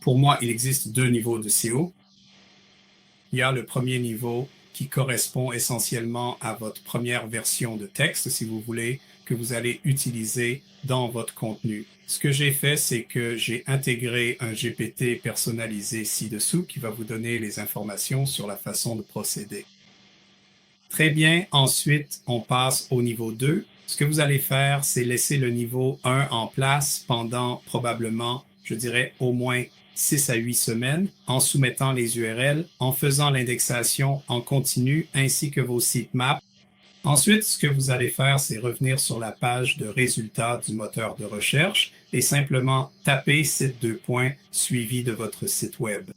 Pour moi, il existe deux niveaux de SEO. Il y a le premier niveau qui correspond essentiellement à votre première version de texte, si vous voulez, que vous allez utiliser dans votre contenu. Ce que j'ai fait, c'est que j'ai intégré un GPT personnalisé ci-dessous qui va vous donner les informations sur la façon de procéder. Très bien, ensuite, on passe au niveau 2. Ce que vous allez faire, c'est laisser le niveau 1 en place pendant probablement, je dirais, au moins 6 à 8 semaines, en soumettant les URL, en faisant l'indexation en continu, ainsi que vos sitemaps. Ensuite, ce que vous allez faire, c'est revenir sur la page de résultats du moteur de recherche et simplement taper site 2 points suivi de votre site web.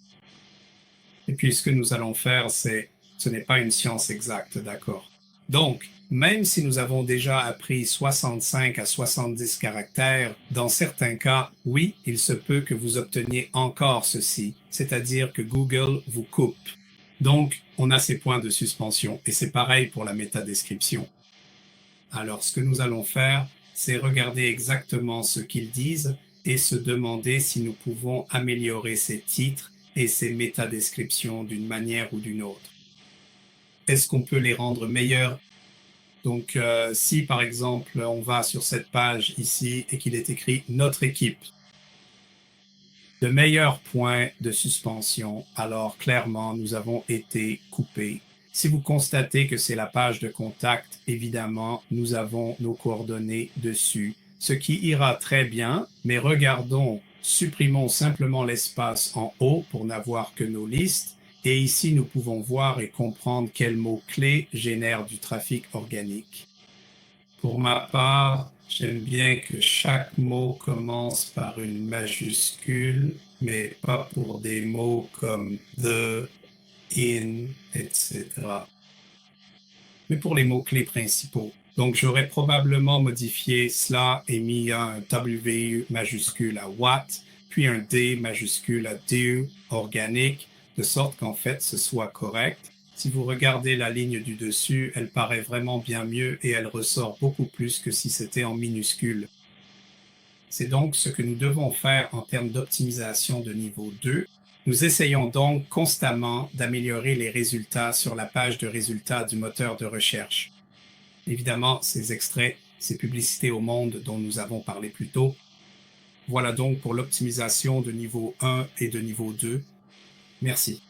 Et puis, ce que nous allons faire, ce n'est pas une science exacte, d'accord? Donc, même si nous avons déjà appris 65 à 70 caractères, dans certains cas, oui, il se peut que vous obteniez encore ceci, c'est-à-dire que Google vous coupe. Donc, on a ces points de suspension, et c'est pareil pour la métadescription. Alors, ce que nous allons faire, c'est regarder exactement ce qu'ils disent et se demander si nous pouvons améliorer ces titres et ces métadescriptions d'une manière ou d'une autre. Est-ce qu'on peut les rendre meilleurs? Donc, si par exemple, on va sur cette page ici et qu'il est écrit « Notre équipe », de meilleurs points de suspension, alors clairement, nous avons été coupés. Si vous constatez que c'est la page de contact, évidemment, nous avons nos coordonnées dessus, ce qui ira très bien, mais regardons, supprimons simplement l'espace en haut pour n'avoir que nos listes, et ici, nous pouvons voir et comprendre quels mots-clés génèrent du trafic organique. Pour ma part, j'aime bien que chaque mot commence par une majuscule, mais pas pour des mots comme the, in, etc. Mais pour les mots-clés principaux. Donc, j'aurais probablement modifié cela et mis un W majuscule à what, puis un D majuscule à do, organique, de sorte qu'en fait, ce soit correct. Si vous regardez la ligne du dessus, elle paraît vraiment bien mieux et elle ressort beaucoup plus que si c'était en minuscule. C'est donc ce que nous devons faire en termes d'optimisation de niveau 2. Nous essayons donc constamment d'améliorer les résultats sur la page de résultats du moteur de recherche. Évidemment, ces extraits, ces publicités au monde dont nous avons parlé plus tôt. Voilà donc pour l'optimisation de niveau 1 et de niveau 2. Merci.